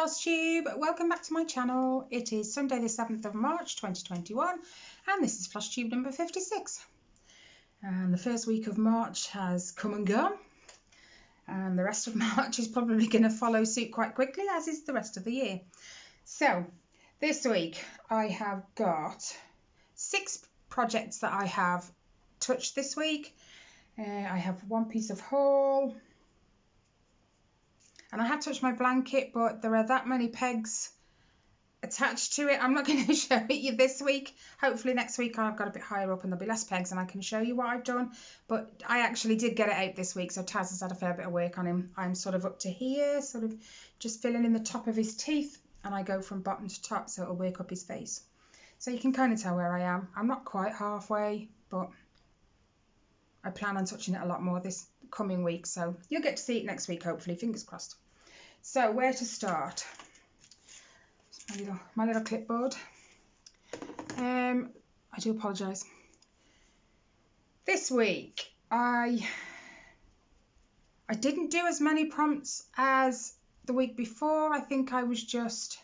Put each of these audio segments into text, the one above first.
Flosstube. Welcome back to my channel. It is Sunday the 7th of March 2021 and this is Flosstube number 56. And the first week of March has come and gone and the rest of March is probably going to follow suit quite quickly, as is the rest of the year. So this week I have got 6 projects that I have touched this week. I have one piece of haul. And I have touched my blanket, but there are that many pegs attached to it. I'm not going to show it you this week. Hopefully next week I've got a bit higher up and there'll be less pegs and I can show you what I've done. But I actually did get it out this week, so Taz has had a fair bit of work on him. I'm sort of up to here, sort of just filling in the top of his teeth, and I go from bottom to top, so it'll work up his face. So you can kind of tell where I am. I'm not quite halfway, but I plan on touching it a lot more this coming week, so you'll get to see it next week, hopefully, fingers crossed. So where to start? My little clipboard. I do apologise. This week I didn't do as many prompts as the week before. I think I was just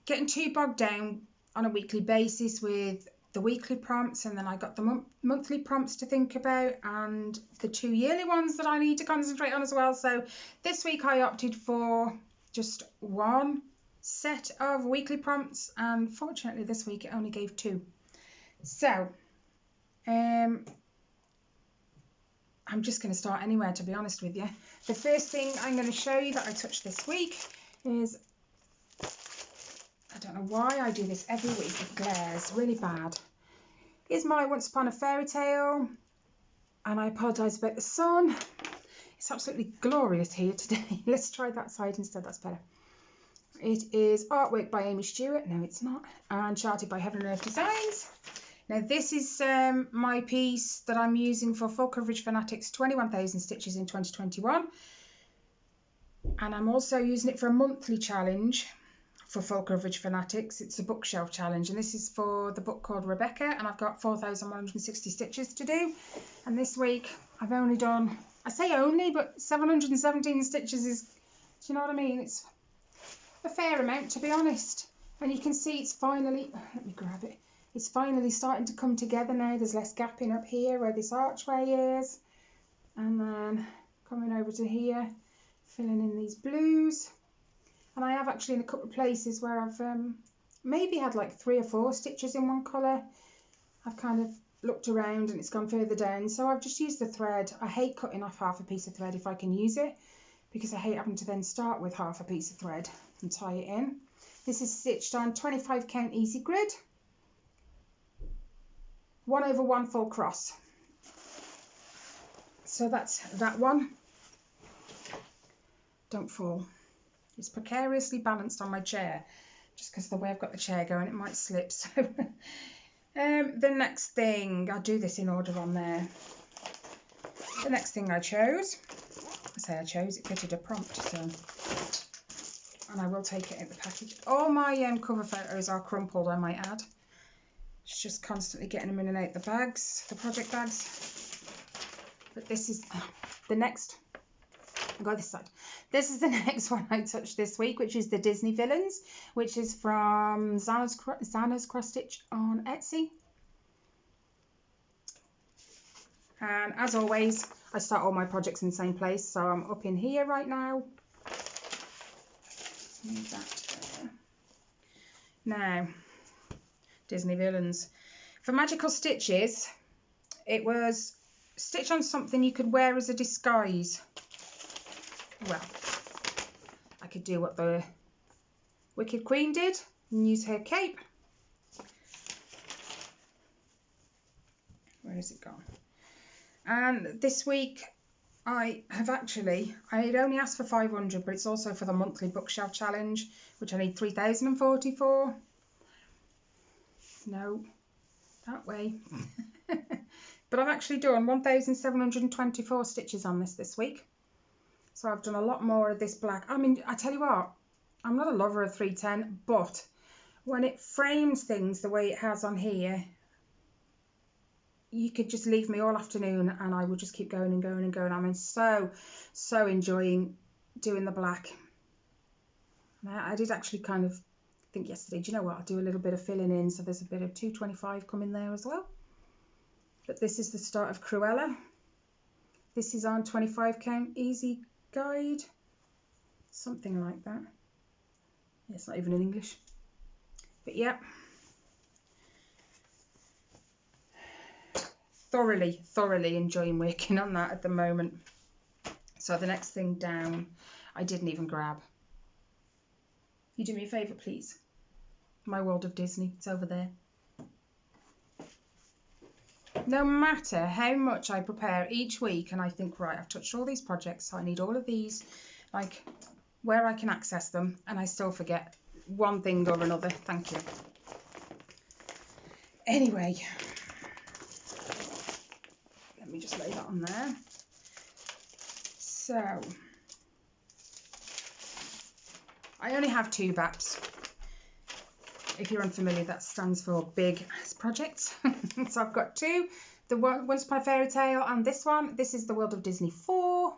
getting too bogged down on a weekly basis with the weekly prompts, and then I got the monthly prompts to think about and the 2 yearly ones that I need to concentrate on as well. So this week I opted for just one set of weekly prompts, and fortunately this week it only gave 2. So I'm just going to start anywhere, to be honest with you. The first thing I'm going to show you that I touched this week is, I don't know why I do this every week, it glares really bad, is my Once Upon a Fairy Tale, and I apologise about the sun. It's absolutely glorious here today. Let's try that side instead, that's better. It is artwork by Amy Stewart, no it's not, and charted by Heaven and Earth Designs. Now this is my piece that I'm using for Full Coverage Fanatics 21,000 Stitches in 2021, and I'm also using it for a monthly challenge for Full Coverage Fanatics. It's a bookshelf challenge, and this is for the book called Rebecca, and I've got 4,160 stitches to do. And this week I've only done, I say only, but 717 stitches is, do you know what I mean? It's a fair amount, to be honest. And you can see it's finally, let me grab it, it's finally starting to come together now. There's less gapping up here where this archway is, and then coming over to here, filling in these blues. And I have actually in a couple of places where I've maybe had like 3 or 4 stitches in one colour. I've kind of looked around and it's gone further down, so I've just used the thread. I hate cutting off half a piece of thread if I can use it, because I hate having to then start with half a piece of thread and tie it in. This is stitched on 25 count easy grid, 1/1 full cross. So that's that one. Don't fall. It's precariously balanced on my chair, just because of the way I've got the chair going, it might slip. So the next thing, I'll do this in order on there. The next thing I chose, it fitted a prompt, so, and I will take it in the package. All my cover photos are crumpled, I might add. It's just constantly getting them in and out the bags, the project bags. But this is the next. Go this side. This is the next one I touched this week, which is the Disney Villains, which is from Xana's Cross Stitch on Etsy. And as always, I start all my projects in the same place, so I'm up in here right now. Move that there. Now, Disney Villains. For magical stitches, it was stitch on something you could wear as a disguise. Well, I could do what the Wicked Queen did and use her cape. Where has it gone? And this week I had only asked for 500, but it's also for the monthly bookshelf challenge, which I need 3,044. No, that way. But I've actually done 1,724 stitches on this week. So I've done a lot more of this black. I mean, I tell you what, I'm not a lover of 310, but when it frames things the way it has on here, you could just leave me all afternoon and I would just keep going and going and going. I mean, so enjoying doing the black. I did actually kind of think yesterday, do you know what, I'll do a little bit of filling in, so there's a bit of 225 coming there as well. But this is the start of Cruella. This is on 25 count easy guide, something like that. Yeah, it's not even in English, but yeah, thoroughly enjoying working on that at the moment. So the next thing down, I didn't even grab. You do me a favour, please. My World of Disney, it's over there. No matter how much I prepare each week and I think, right, I've touched all these projects, so I need all of these, like where I can access them, and I still forget one thing or another. Thank you. Anyway, let me just lay that on there. So, I only have 2 BAPs. If you're unfamiliar, that stands for big ass projects. So I've got 2, the Once Upon a Fairy Tale and this one. This is the World of Disney 4.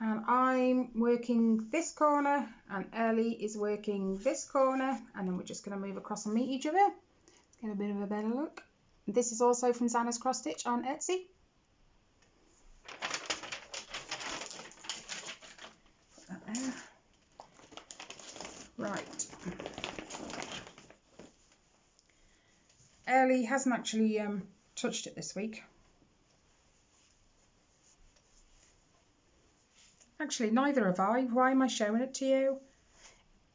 And I'm working this corner and Ellie is working this corner, and then we're just going to move across and meet each other. Let's get a bit of a better look. This is also from Zana's Cross Stitch on Etsy. Put that there. Right. Ellie hasn't actually touched it this week. Actually, neither have I. Why am I showing it to you?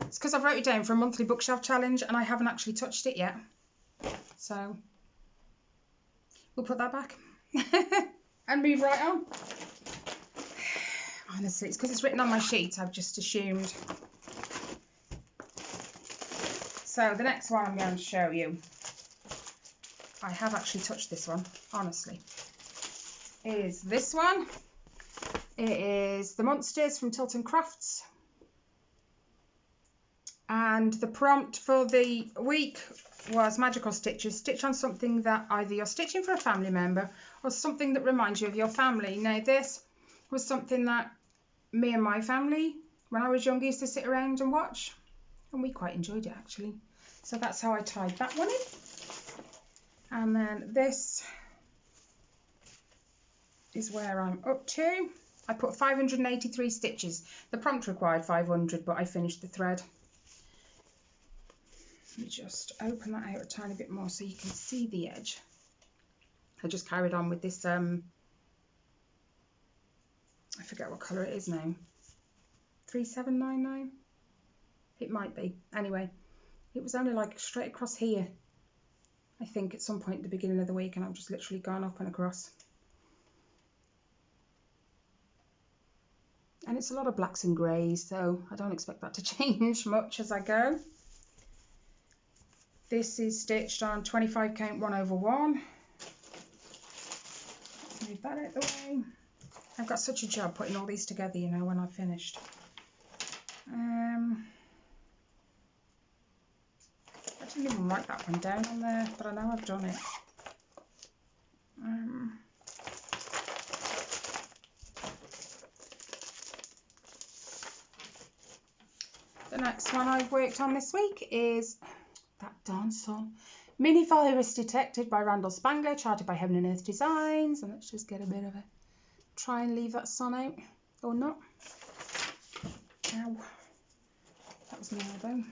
It's because I wrote it down for a monthly bookshelf challenge and I haven't actually touched it yet. So we'll put that back and move right on. Honestly, it's because it's written on my sheet. I've just assumed. So the next one I'm going to show you, I have actually touched this one, honestly, is this one. It is the Munsters from Tilton Crafts. And the prompt for the week was magical stitches. Stitch on something that either you're stitching for a family member or something that reminds you of your family. Now this was something that me and my family, when I was younger, used to sit around and watch. And we quite enjoyed it actually. So that's how I tied that one in. And then this is where I'm up to. I put 583 stitches. The prompt required 500, but I finished the thread. Let me just open that out a tiny bit more so you can see the edge. I just carried on with this, I forget what colour it is now. 3799? It might be. Anyway, it was only like straight across here, I think, at some point at the beginning of the week, and I've just literally gone up and across. And it's a lot of blacks and greys, so I don't expect that to change much as I go. This is stitched on 25 count 1/1. Let's move that out the way. I've got such a job putting all these together, you know, when I've finished. I didn't even write that one down on there, but I know I've done it. The next one I've worked on this week is that darn song, Mini Virus Detected by Randall Spangler, charted by Heaven and Earth Designs. And let's just get a bit of a, try and leave that sun out, or not. Ow, that was my elbow.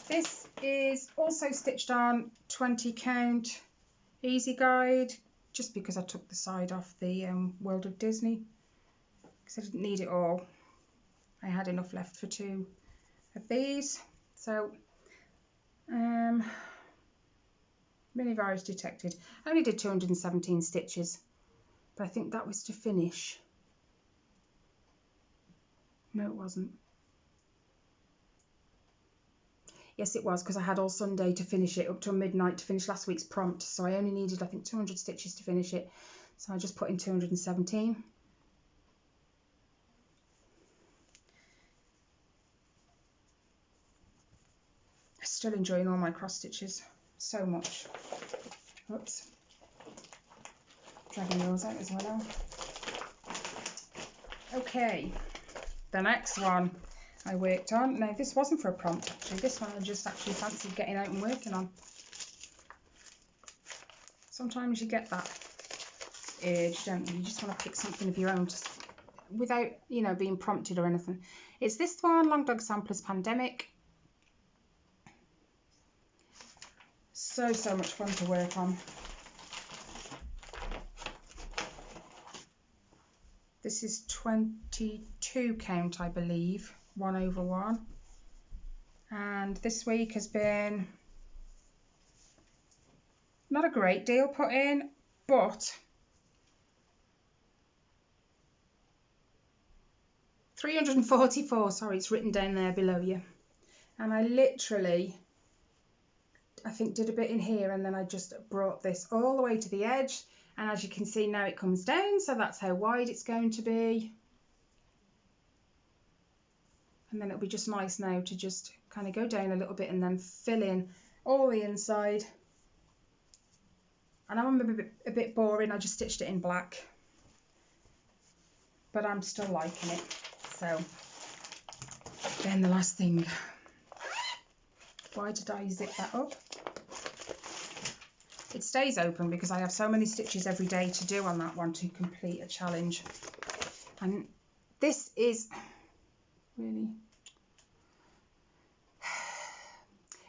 This is also stitched on 20 count easy guide, just because I took the side off the World of Disney, because I didn't need it all. I had enough left for 2 of these. So Mini Virus Detected. I only did 217 stitches, but I think that was to finish. No, it wasn't. Yes, it was, because I had all Sunday to finish it, up till midnight to finish last week's prompt. So I only needed, I think, 200 stitches to finish it. So I just put in 217. I'm still enjoying all my cross stitches so much. Oops. Dragging yours out as well. Okay. The next one I worked on, no, this wasn't for a prompt actually, this one I just actually fancied getting out and working on. Sometimes you get that urge, don't you? You just want to pick something of your own, just without, you know, being prompted or anything. It's this one, Long Dog Samplers Pandemic. So much fun to work on. This is 22 count, I believe, 1/1. And this week has been not a great deal put in, but 344, sorry, it's written down there below you. And I literally, I think, did a bit in here, and then I just brought this all the way to the edge. And as you can see now, it comes down, so that's how wide it's going to be. And then it'll be just nice now to just kind of go down a little bit and then fill in all the inside. And I'm a bit boring, I just stitched it in black, but I'm still liking it. So then the last thing, why did I zip that up? It stays open because I have so many stitches every day to do on that one to complete a challenge. And this is really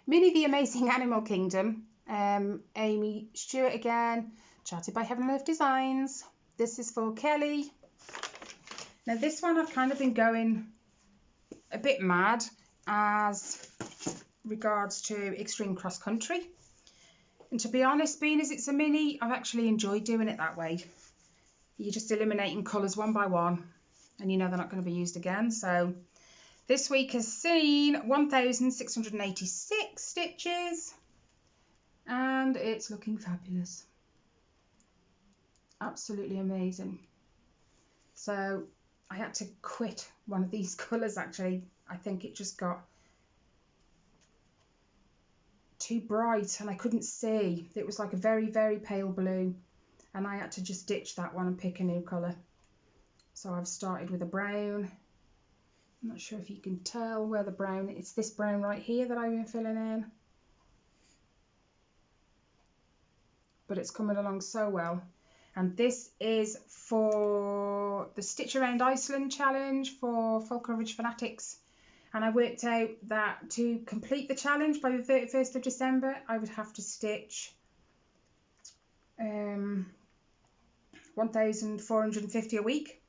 Minnie the Amazing Animal Kingdom. Amy Stewart again, charted by Heaven and Earth Designs. This is for Kelly. Now this one I've kind of been going a bit mad as regards to extreme cross country. And to be honest, being as it's a mini, I've actually enjoyed doing it that way. You're just eliminating colours one by one, and you know they're not going to be used again. So this week has seen 1,686 stitches, and it's looking fabulous. Absolutely amazing. So I had to quit one of these colours actually. I think it just got too bright and I couldn't see. It was like a very, very pale blue, and I had to just ditch that one and pick a new colour. So I've started with a brown. I'm not sure if you can tell where the brown, it's this brown right here that I've been filling in. But it's coming along so well. And this is for the Stitch Around Iceland challenge for Full Coverage Fanatics. And I worked out that to complete the challenge by the 31st of December, I would have to stitch 1,450 a week.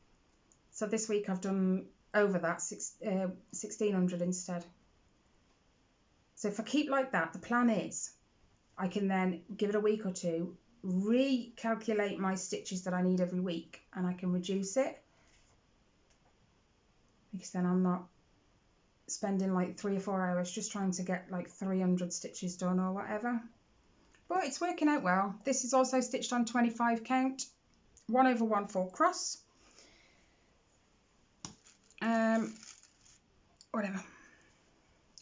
So this week I've done over that, 1,600 instead. So if I keep like that, the plan is I can then give it a week or two, recalculate my stitches that I need every week, and I can reduce it. Because then I'm not spending like 3 or 4 hours just trying to get like 300 stitches done or whatever. But it's working out well. This is also stitched on 25 count, 1/1 full cross. Whatever.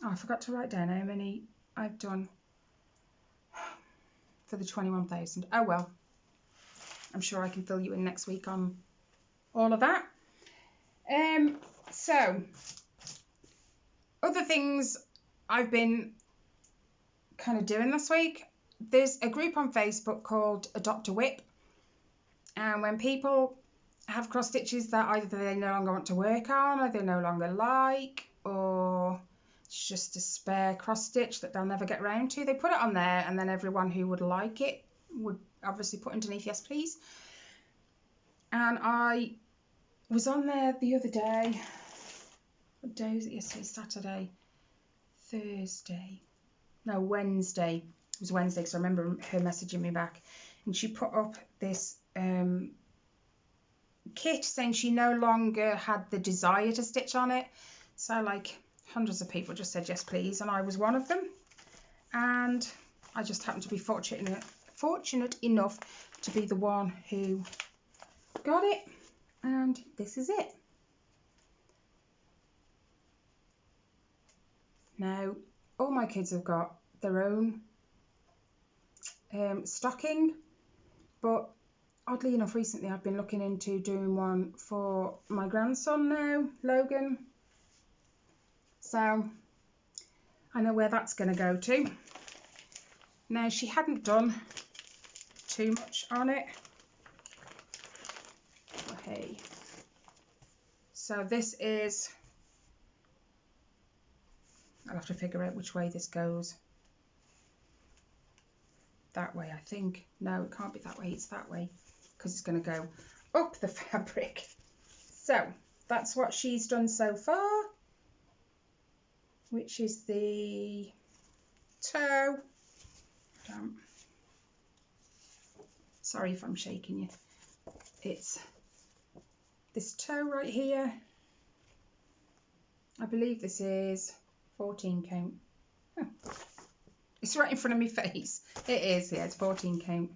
Oh, I forgot to write down how many I've done for the 21,000. Oh well, I'm sure I can fill you in next week on all of that. So other things I've been kind of doing this week, there's a group on Facebook called Adopt a Whip, and when people have cross stitches that either they no longer want to work on, or they no longer like, or it's just a spare cross stitch that they'll never get round to, they put it on there, and then everyone who would like it would obviously put underneath yes please. And I was on there the other day. What day was it yesterday? Saturday, Thursday, no, Wednesday. It was Wednesday because I remember her messaging me back, and she put up this kit saying she no longer had the desire to stitch on it. So like hundreds of people just said yes please, and I was one of them, and I just happened to be fortunate enough to be the one who got it, and this is it. Now all my kids have got their own stocking, but oddly enough, recently I've been looking into doing one for my grandson now, Logan. So I know where that's going to go to. Now, she hadn't done too much on it. Okay. So this is, I'll have to figure out which way this goes. That way, I think. No, it can't be that way, it's that way, because it's going to go up the fabric. So that's what she's done so far, which is the toe. Sorry if I'm shaking you. It's this toe right here. I believe this is 14 count. Oh, it's right in front of my face. It is, yeah, it's 14 count.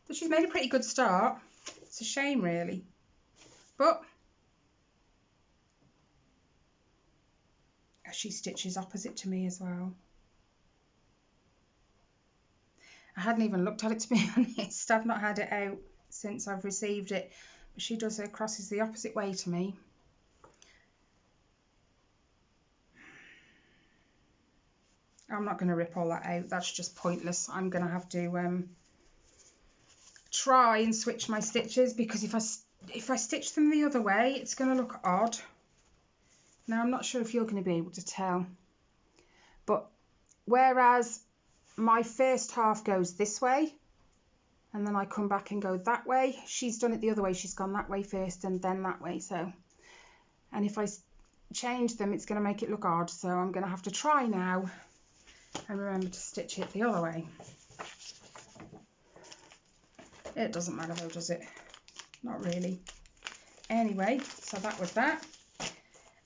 But she's made a pretty good start. It's a shame, really. But she stitches opposite to me as well. I hadn't even looked at it, to be honest. I've not had it out since I've received it. But she does her crosses the opposite way to me. I'm not going to rip all that out. That's just pointless. I'm going to have to try and switch my stitches, because if I stitch them the other way, it's going to look odd. Now, I'm not sure if you're going to be able to tell. But whereas my first half goes this way, and then I come back and go that way, she's done it the other way. She's gone that way first and then that way. So, and if I change them, it's going to make it look odd. So I'm going to have to try now and remember to stitch it the other way. It doesn't matter though, does it? Not really. Anyway, so that was that.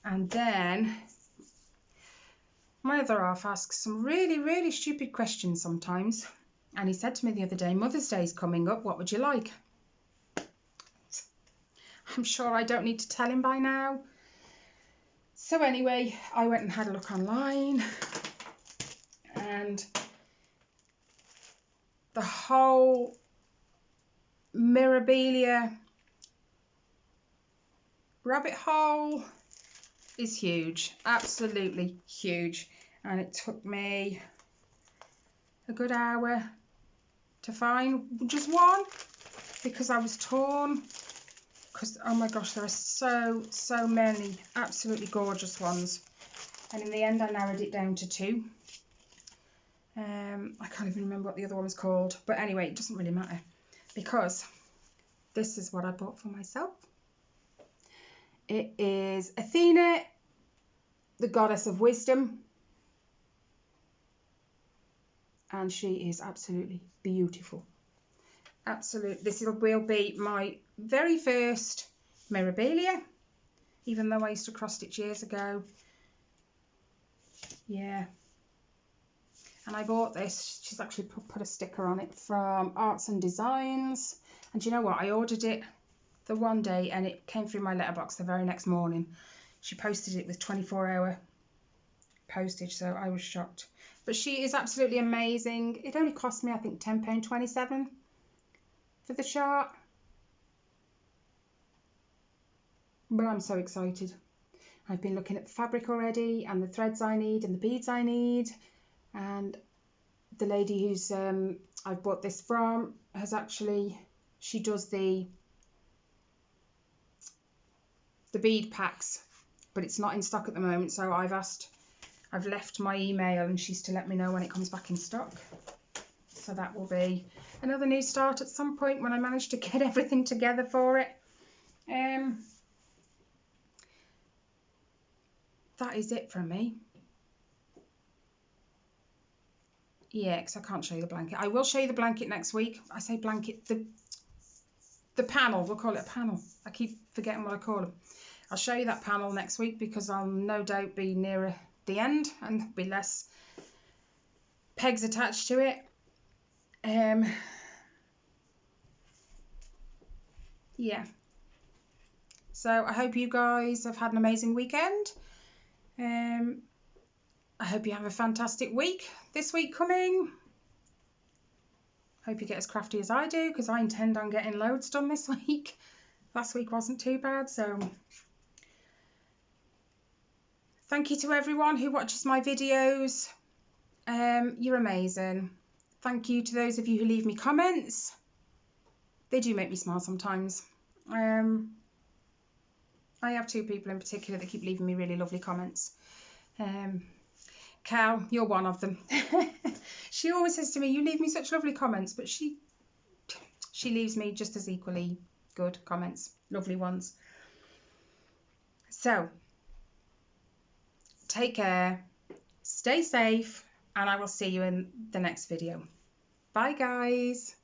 And then my other half asks some really, really stupid questions sometimes. And he said to me the other day, Mother's Day is coming up, what would you like? I'm sure I don't need to tell him by now. So anyway, I went and had a look online. And the whole Mirabilia rabbit hole is huge, absolutely huge. And it took me a good hour to find just one, because I was torn, because oh my gosh, there are so many absolutely gorgeous ones, and in the end I narrowed it down to two. I can't even remember what the other one was called, but anyway, it doesn't really matter, because this is what I bought for myself. It is Athena, the goddess of wisdom, and she is absolutely beautiful. Absolutely. This will be my very first Mirabilia, even though I used to cross stitch years ago. Yeah. And I bought this, she's actually put a sticker on it, from Arts and Designs. And you know what, I ordered it the one day and it came through my letterbox the very next morning. She posted it with 24-hour postage, so I was shocked. But she is absolutely amazing. It only cost me, I think, £10.27 for the chart. But I'm so excited. I've been looking at the fabric already, and the threads I need, and the beads I need. And the lady who's I've bought this from has actually, she does the bead packs, but it's not in stock at the moment. So I've left my email, and she's to let me know when it comes back in stock. So that will be another new start at some point when I manage to get everything together for it. That is it from me. Yeah, because I can't show you the blanket. I will show you the blanket next week. I say blanket, the panel. We'll call it a panel. I keep forgetting what I call them. I'll show you that panel next week, because I'll no doubt be nearer the end and there'll be less pegs attached to it. Yeah. So I hope you guys have had an amazing weekend. I hope you have a fantastic week this week coming. Hope you get as crafty as I do, because I intend on getting loads done this week. Last week wasn't too bad, so thank you to everyone who watches my videos. You're amazing. Thank you to those of you who leave me comments. They do make me smile sometimes. I have two people in particular that keep leaving me really lovely comments. Cal, you're one of them. She always says to me, you leave me such lovely comments, but she leaves me just as equally good comments, lovely ones. So, take care, stay safe, and I will see you in the next video. Bye guys.